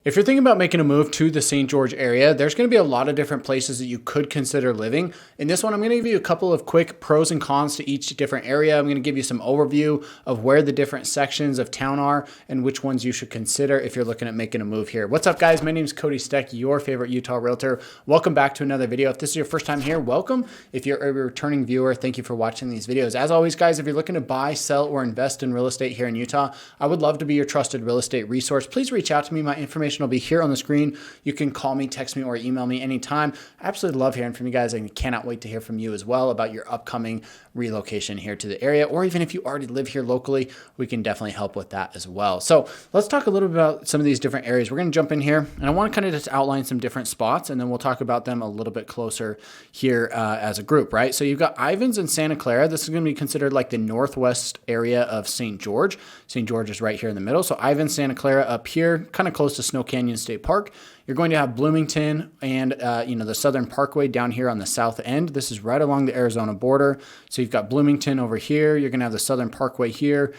If you're thinking about making a move to the St. George area, there's going to be a lot of different places that you could consider living. In this one, I'm going to give you a couple of quick pros and cons to each different area. I'm going to give you some overview of where the different sections of town are and which ones you should consider if you're looking at making a move here. What's up, guys? My name is Cody Steck, your favorite Utah realtor. Welcome back to another video. If this is your first time here, welcome. If you're a returning viewer, thank you for watching these videos. As always, guys, if you're looking to buy, sell, or invest in real estate here in Utah, I would love to be your trusted real estate resource. Please reach out to me. My information will be here on the screen. You can call me, text me, or email me anytime. I absolutely love hearing from you guys, and cannot wait to hear from you as well about your upcoming relocation here to the area, or even if you already live here locally, we can definitely help with that as well. So let's talk a little bit about some of these different areas. We're going to jump in here, and I want to kind of just outline some different spots, and then we'll talk about them a little bit closer here as a group, right? So you've got Ivins and Santa Clara. This is going to be considered like the northwest area of St. George. St. George is right here in the middle. So Ivins, Santa Clara up here, kind of close to Snow Canyon State Park. You're going to have Bloomington and the Southern Parkway down here on the south end. This is right along the Arizona border. So you've got Bloomington over here. You're going to have the Southern Parkway here.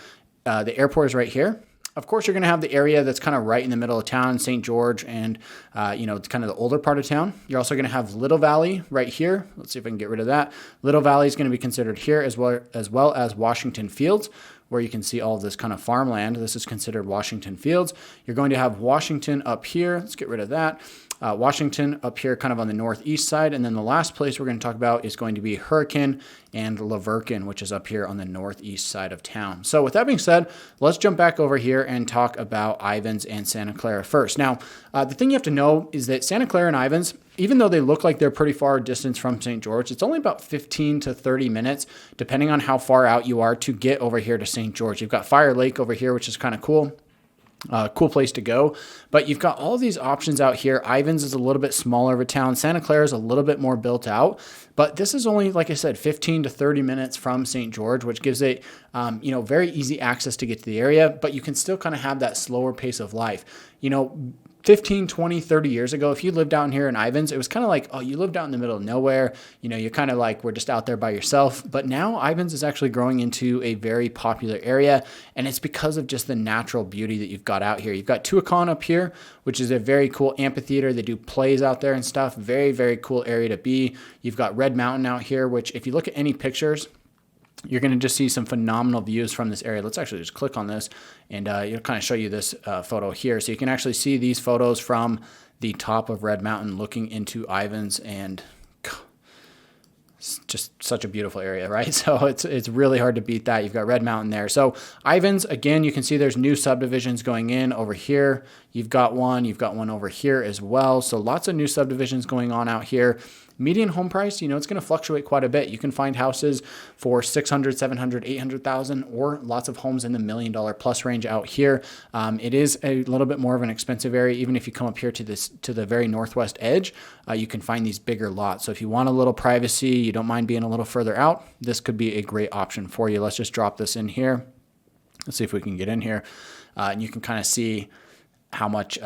The airport is right here. Of course, you're going to have the area that's kind of right in the middle of town, St. George, and it's kind of the older part of town. You're also going to have Little Valley right here. Let's see if I can get rid of that. Little Valley is going to be considered here as well as Washington Fields, where you can see all of this kind of farmland. This is considered Washington Fields. You're going to have Washington up here. Let's get rid of that. Washington up here kind of on the northeast side. And then the last place we're going to talk about is going to be Hurricane and Laverkin, which is up here on the northeast side of town. So with that being said, let's jump back over here and talk about Ivins and Santa Clara first. Now, the thing you have to know is that Santa Clara and Ivins, even though they look like they're pretty far distance from St. George, it's only about 15 to 30 minutes, depending on how far out you are, to get over here to St. George. You've got Fire Lake over here, which is kind of cool. Cool place to go, but you've got all these options out here. Ivins is a little bit smaller of a town. Santa Clara is a little bit more built out, but this is only, like I said, 15 to 30 minutes from St. George, which gives it, very easy access to get to the area, but you can still kind of have that slower pace of life. 15, 20, 30 years ago, if you lived down here in Ivins, it was kind of like, oh, you lived out in the middle of nowhere. You're kind of like, we're just out there by yourself. But now Ivins is actually growing into a very popular area, and it's because of just the natural beauty that you've got out here. You've got Tuacahn up here, which is a very cool amphitheater. They do plays out there and stuff. Very, very cool area to be. You've got Red Mountain out here, which if you look at any pictures, you're going to just see some phenomenal views from this area. Let's actually just click on this, and it'll kind of show you this photo here. So you can actually see these photos from the top of Red Mountain looking into Ivins, and it's just such a beautiful area, right? So it's really hard to beat that. You've got Red Mountain there. So Ivins, again, you can see there's new subdivisions going in over here. You've got one over here as well. So lots of new subdivisions going on out here. Median home price, it's going to fluctuate quite a bit. You can find houses for 600, 700, 800,000, or lots of homes in the $1 million plus range out here. It is a little bit more of an expensive area. Even if you come up here to the very northwest edge, you can find these bigger lots. So if you want a little privacy, you don't mind being a little further out, this could be a great option for you. Let's just drop this in here. Let's see if we can get in here. And you can kind of see how much,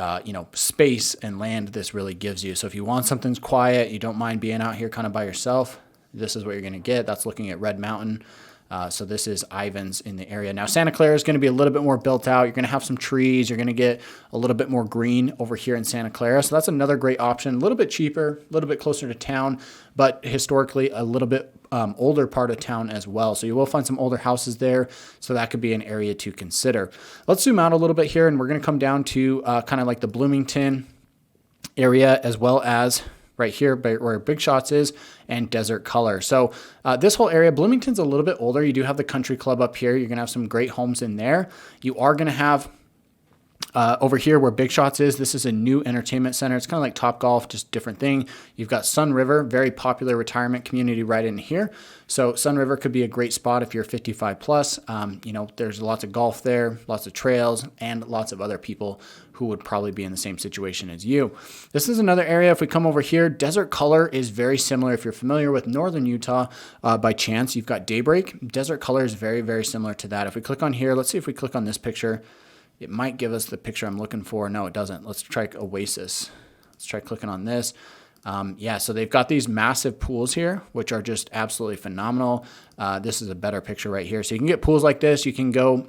space and land this really gives you. So if you want something quiet, you don't mind being out here kind of by yourself, this is what you're going to get. That's looking at Red Mountain. So this is Ivins in the area. Now, Santa Clara is going to be a little bit more built out. You're going to have some trees. You're going to get a little bit more green over here in Santa Clara. So that's another great option. A little bit cheaper, a little bit closer to town, but historically a little bit older part of town as well. So you will find some older houses there. So that could be an area to consider. Let's zoom out a little bit here, and we're going to come down to kind of like the Bloomington area, as well as right here where Big Shots is, and Desert Color. So this whole area, Bloomington's a little bit older. You do have the country club up here. You're going to have some great homes in there. You are going to have over here where Big Shots is, this is a new entertainment center. It's kind of like Top Golf, just different thing. You've got Sun River, very popular retirement community right in here. So Sun River could be a great spot if you're 55 plus. There's lots of golf there, lots of trails, and lots of other people who would probably be in the same situation as you. This is another area. If we come over here, Desert Color is very similar. If you're familiar with northern Utah by chance, you've got Daybreak. Desert Color is very, very similar to that. If we click on here, let's see if we click on this picture. It might give us the picture I'm looking for. No, it doesn't. Let's try Oasis. Let's try clicking on this. So they've got these massive pools here, which are just absolutely phenomenal. This is a better picture right here. So you can get pools like this. You can go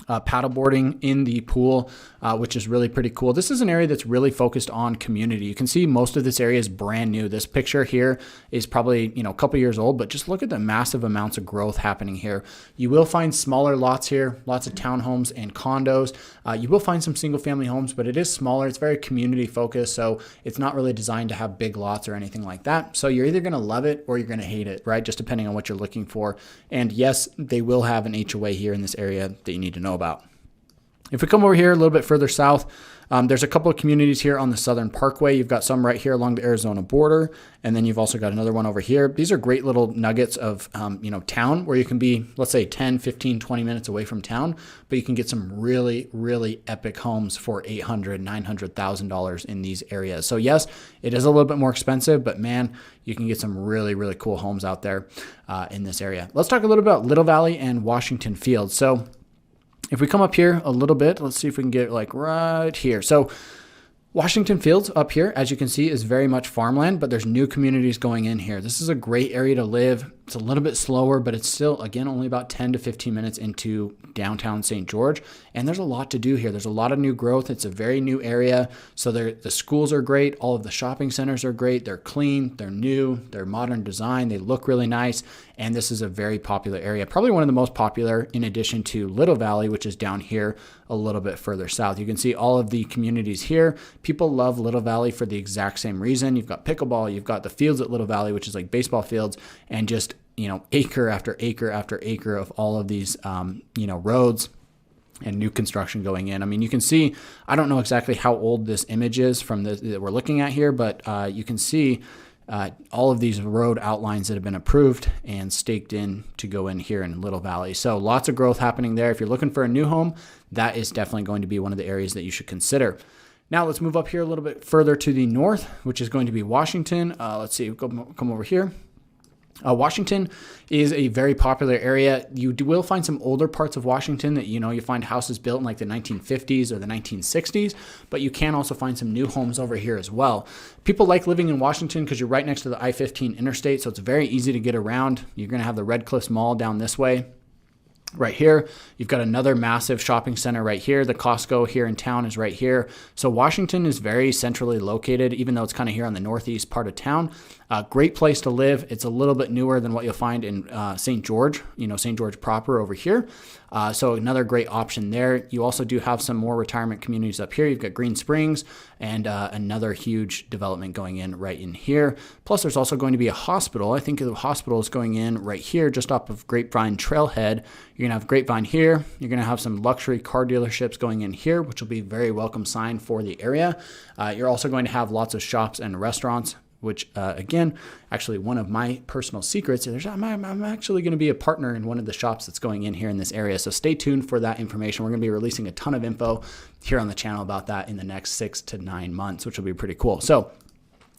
paddleboarding in the pool which is really pretty cool. This is an area that's really focused on community. You can see most of this area is brand new. This picture here is probably, a couple years old, but just look at the massive amounts of growth happening here. You will find smaller lots here, lots of townhomes and condos. You will find some single family homes, but it is smaller. It's very community focused. So it's not really designed to have big lots or anything like that. So you're either going to love it or you're going to hate it, right? Just depending on what you're looking for. And yes, they will have an HOA here in this area that you need to know about. If we come over here a little bit further south, there's a couple of communities here on the Southern Parkway. You've got some right here along the Arizona border, and then you've also got another one over here. These are great little nuggets of, town where you can be, let's say 10, 15, 20 minutes away from town, but you can get some really, really epic homes for $800,000, $900,000 in these areas. So yes, it is a little bit more expensive, but man, you can get some really, really cool homes out there in this area. Let's talk a little about Little Valley and Washington Fields. So if we come up here a little bit, let's see if we can get like right here. So Washington Fields up here, as you can see, is very much farmland, but there's new communities going in here. This is a great area to live. It's a little bit slower, but it's still, again, only about 10 to 15 minutes into downtown St. George. And there's a lot to do here. There's a lot of new growth. It's a very new area. So the schools are great. All of the shopping centers are great. They're clean. They're new. They're modern design. They look really nice. And this is a very popular area, probably one of the most popular, in addition to Little Valley, which is down here a little bit further south. You can see all of the communities here. People love Little Valley for the exact same reason. You've got pickleball, you've got the fields at Little Valley, which is like baseball fields, and just, acre after acre after acre of all of these, roads and new construction going in. I mean, you can see, I don't know exactly how old this image is from that we're looking at here, but you can see all of these road outlines that have been approved and staked in to go in here in Little Valley. So lots of growth happening there. If you're looking for a new home, that is definitely going to be one of the areas that you should consider. Now let's move up here a little bit further to the north, which is going to be Washington. Let's see, come over here. Washington is a very popular area. You will find some older parts of Washington that, you find houses built in like the 1950s or the 1960s, but you can also find some new homes over here as well. People like living in Washington because you're right next to the I-15 interstate, so it's very easy to get around. You're going to have the Red Cliffs Mall down this way. Right here, you've got another massive shopping center right here. The Costco here in town is right here. So Washington is very centrally located, even though it's kind of here on the northeast part of town. Great place to live. It's a little bit newer than what you'll find in St. George, St. George proper over here. So another great option there. You also do have some more retirement communities up here. You've got Green Springs and another huge development going in right in here. Plus, there's also going to be a hospital. I think the hospital is going in right here, just off of Grapevine Trailhead. You're going to have Grapevine here. You're going to have some luxury car dealerships going in here, which will be a very welcome sign for the area. You're also going to have lots of shops and restaurants, which, again, actually one of my personal secrets is I'm actually going to be a partner in one of the shops that's going in here in this area. So stay tuned for that information. We're going to be releasing a ton of info here on the channel about that in the next 6 to 9 months, which will be pretty cool. So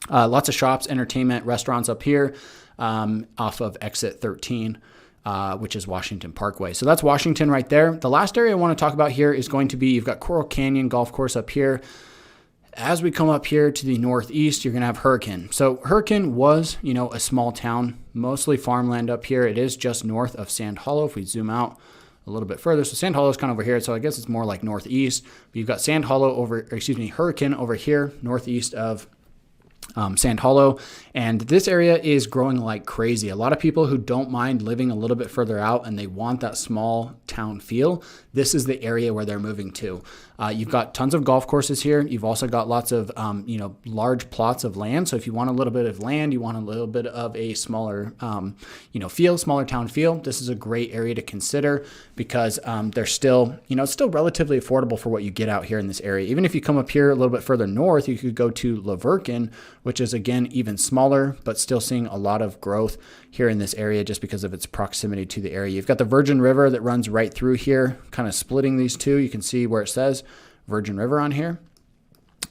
lots of shops, entertainment, restaurants up here off of exit 13. Which is Washington Parkway. So that's Washington right there. The last area I want to talk about here is going to be, you've got Coral Canyon Golf Course up here. As we come up here to the northeast, you're going to have Hurricane. So Hurricane was, a small town, mostly farmland up here. It is just north of Sand Hollow. If we zoom out a little bit further, so Sand Hollow is kind of over here. So I guess it's more like northeast. But you've got Hurricane over here, northeast of Sand Hollow, and this area is growing like crazy. A lot of people who don't mind living a little bit further out and they want that small town feel, this is the area where they're moving to. You've got tons of golf courses here. You've also got lots of, large plots of land. So if you want a little bit of land, you want a little bit of a smaller, smaller town feel, this is a great area to consider because they're still, it's still relatively affordable for what you get out here in this area. Even if you come up here a little bit further north, you could go to Laverkin, which is, again, even smaller, but still seeing a lot of growth here in this area just because of its proximity to the area. You've got the Virgin River that runs right through here, kind of splitting these two. You can see where it says Virgin River on here.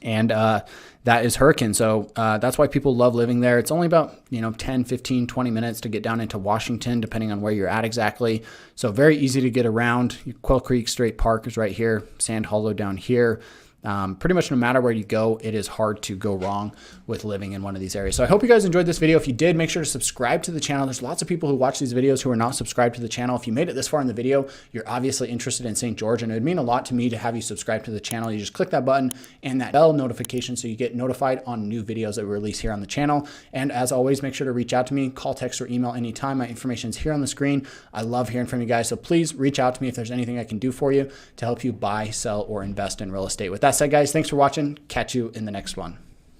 And that is Hurricane. So that's why people love living there. It's only about 10, 15, 20 minutes to get down into Washington, depending on where you're at exactly. So very easy to get around. Quail Creek State Park is right here. Sand Hollow down here. Pretty much no matter where you go, it is hard to go wrong with living in one of these areas. So I hope you guys enjoyed this video. If you did, make sure to subscribe to the channel. There's lots of people who watch these videos who are not subscribed to the channel. If you made it this far in the video, you're obviously interested in St. George, and it would mean a lot to me to have you subscribe to the channel. You just click that button and that bell notification so you get notified on new videos that we release here on the channel. And as always, make sure to reach out to me, call, text, or email anytime. My information is here on the screen. I love hearing from you guys, so please reach out to me if there's anything I can do for you to help you buy, sell, or invest in real estate. With that said, guys, thanks for watching. Catch you in the next one.